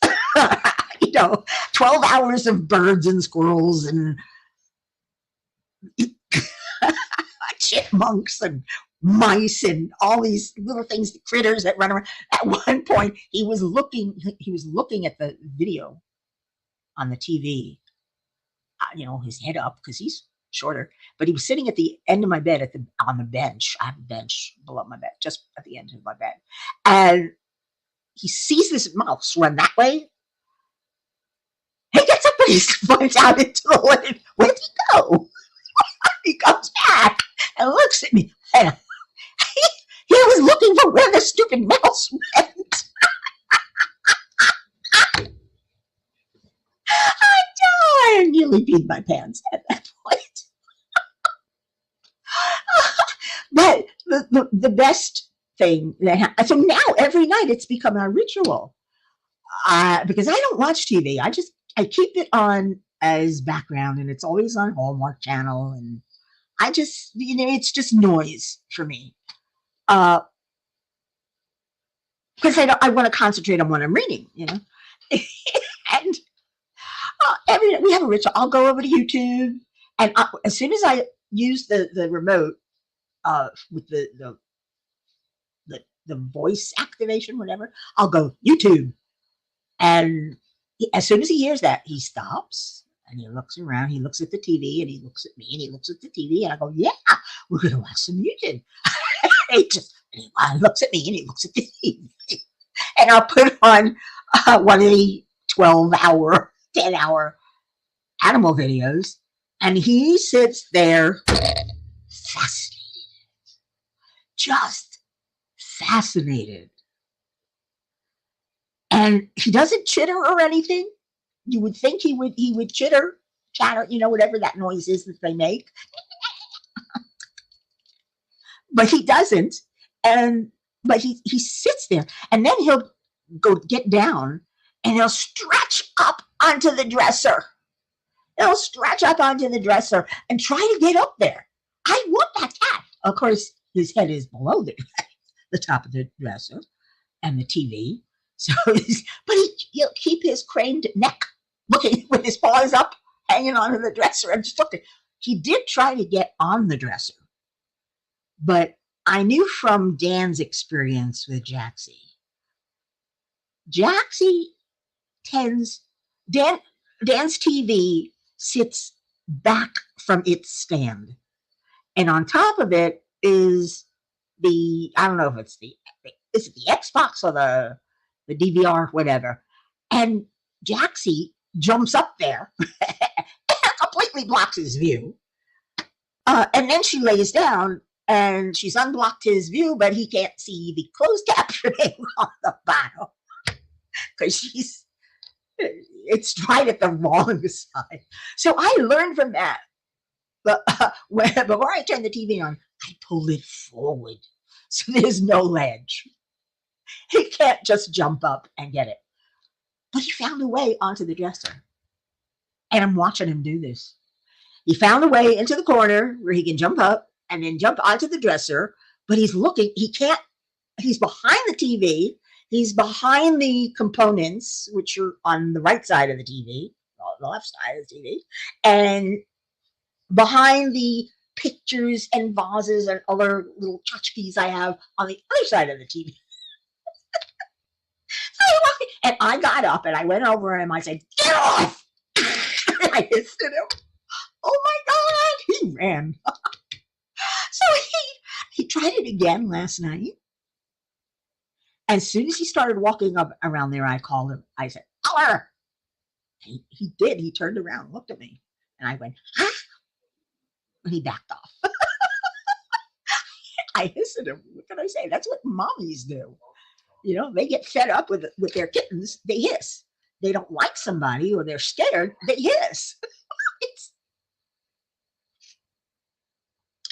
12 hours of birds and squirrels and chipmunks and mice and all these little things, the critters that run around. At one point, he was looking at the video on the TV, his head up, because he's shorter, but he was sitting at the end of my bed on the bench. I have a bench below my bed, just at the end of my bed. And he sees this mouse run that way. He gets up and he points out into the living. Where'd he go? He comes back and looks at me. And he was looking for where the stupid mouse went. really peed my pants at that point. But the best thing that so now every night it's become a ritual, because I don't watch TV. I keep it on as background, and it's always on Hallmark Channel, and I just it's just noise for me. Uh, because I want to concentrate on what I'm reading, and every we have a ritual. I'll go over to YouTube, and as soon as I use the remote, with the voice activation, whatever, I'll go YouTube, and as soon as he hears that, he stops and he looks around. He looks at the TV, and he looks at me, and he looks at the TV, and I go, "Yeah, we're gonna watch some YouTube." And he looks at me, and he looks at the TV, and I'll put on one of the 12-hour, 10-hour animal videos, and he sits there fascinated, just fascinated. And he doesn't chitter or anything. You would think he would chatter, whatever that noise is that they make. But he doesn't. And but he sits there, and then he'll go get down, and he'll stretch up onto the dresser. He'll stretch up onto the dresser and try to get up there. I want that cat. Of course, his head is below the top of the dresser and the TV. So, but he'll keep his craned neck, looking with his paws up, hanging onto the dresser, and just looking. He did try to get on the dresser, but I knew from Dan's experience with Jaxie. Jaxie tends Dan's TV sits back from its stand, and on top of it is I don't know if it's is it the Xbox or the DVR, whatever. And Jaxie jumps up there and completely blocks his view. And then she lays down, and she's unblocked his view, but he can't see the closed captioning on the bottom because it's right at the wrong side. So I learned from that. But before I turn the TV on, I pull it forward so there's no ledge. He can't just jump up and get it. But he found a way onto the dresser. And I'm watching him do this. He found a way into the corner where he can jump up and then jump onto the dresser. But he's looking, he can't, he's behind the TV. He's behind the components, which are on the right side of the TV, the left side of the TV, and behind the pictures and vases and other little tchotchkes I have on the other side of the TV. And I got up and I went over him. I said, "Get off!" I hissed at him. Oh my God, he ran. So he tried it again last night. As soon as he started walking up around there, I called him. I said, "Oliver!" He did. He turned around, looked at me, and I went, "Huh?" And he backed off. I hissed at him. What can I say? That's what mommies do. They get fed up with their kittens. They hiss. They don't like somebody or they're scared. They hiss.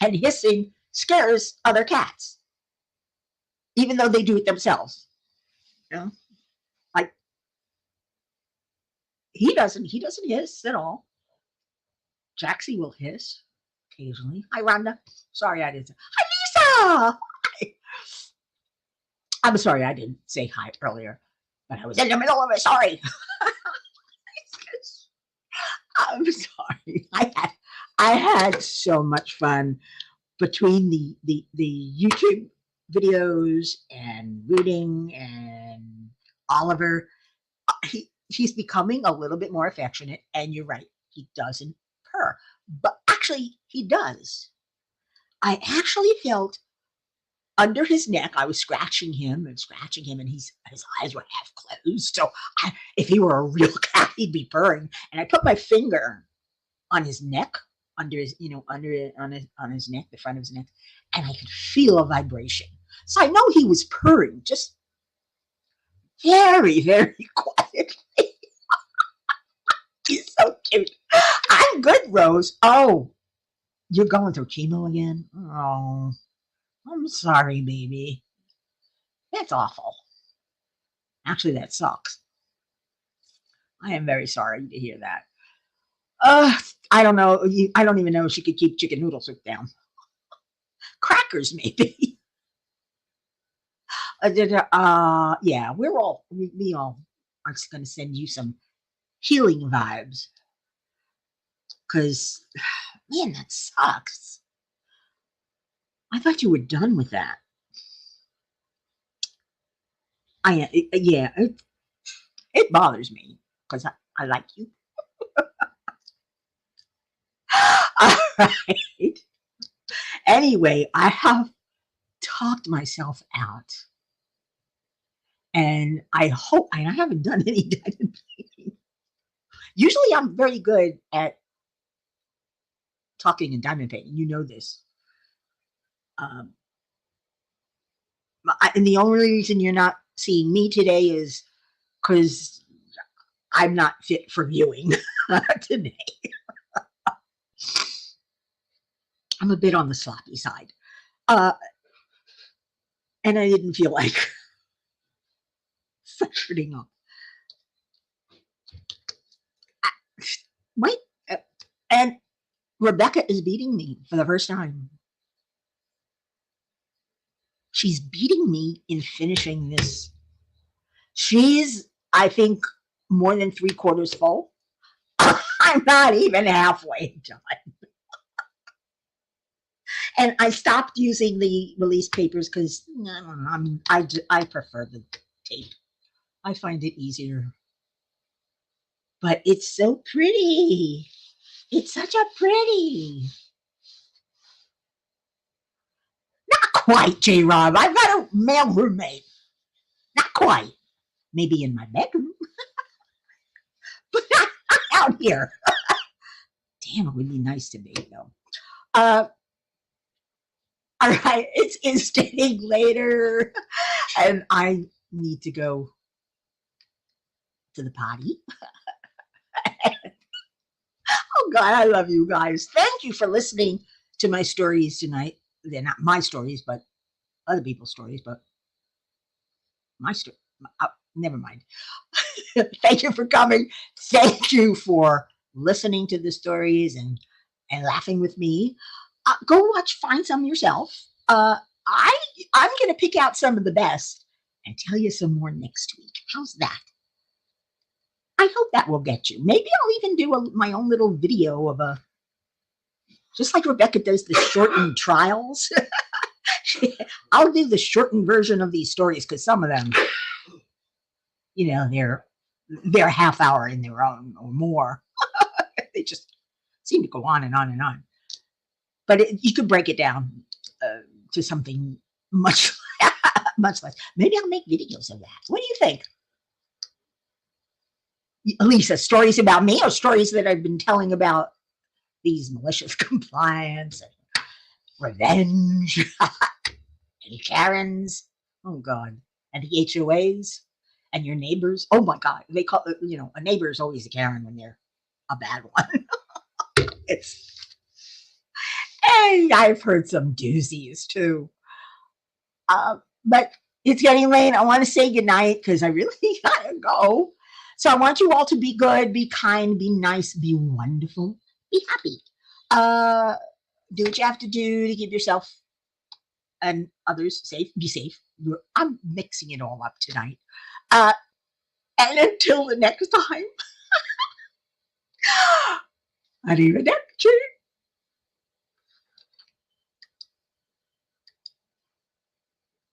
And hissing scares other cats, even though they do it themselves. Like he doesn't hiss at all. Jaxie will hiss occasionally. Hi, Rhonda. Sorry I didn't say. Hi, Lisa. I'm sorry I didn't say hi earlier, but I was in the middle of it. Sorry. I'm sorry. I had so much fun between the YouTube videos and reading and Oliver. He's becoming a little bit more affectionate, and you're right. He doesn't purr, but actually he does. I actually felt under his neck. I was scratching him, and his eyes were half closed. So if he were a real cat, he'd be purring. And I put my finger on his neck, under his neck, the front of his neck, and I could feel a vibration. So I know he was purring, just very, very quietly. He's so cute. Rose. Oh, you're going through chemo again? Oh, I'm sorry, baby. That's awful. Actually, that sucks. I am very sorry to hear that. Uh, I don't know. I don't even know if she could keep chicken noodle soup down. Crackers, maybe. Yeah, we all are just going to send you some healing vibes because, man, that sucks. I thought you were done with that. Yeah, it bothers me because I like you. All right. Anyway, I have talked myself out, and I haven't done any diamond painting. Usually, I'm very good at talking and diamond painting. You know this. Um, and the only reason you're not seeing me today is because I'm not fit for viewing today. I'm a bit on the sloppy side. Uh, and I didn't feel like freshening up. Wait, and Rebecca is beating me for the first time. She's beating me in finishing this. She's, I think, more than 3/4 full. I'm not even halfway done. And I stopped using the release papers because I prefer the tape. I find it easier. But it's so pretty. It's such a pretty. Not quite, J Rob. I've got a male roommate. Not quite. Maybe in my bedroom. But not out here. Damn, it would be nice to be, though. All right, it's getting later, and I need to go to the potty. Oh God, I love you guys. Thank you for listening to my stories tonight. They're not my stories, but other people's stories, but my story. Never mind. Thank you for coming. Thank you for listening to the stories and laughing with me. Go watch, find some yourself. I I'm gonna pick out some of the best and tell you some more next week. How's that? I hope that will get you. Maybe I'll even do my own little video of just like Rebecca does the shortened trials. I'll do the shortened version of these stories because some of them, they're a half hour in their own or more. They just seem to go on and on and on. But you could break it down to something much much less. Maybe I'll make videos of that. What do you think? Lisa, stories about me or stories that I've been telling about these malicious compliance and revenge and Karens? Oh God. And the HOAs and your neighbors. Oh my God. They call it, a neighbor is always a Karen when they're a bad one. And I've heard some doozies too. But it's getting late. I want to say goodnight because I really gotta go. So I want you all to be good, be kind, be nice, be wonderful, be happy. Do what you have to do to keep yourself and others safe. Be safe. I'm mixing it all up tonight. And until the next time, arrivederci.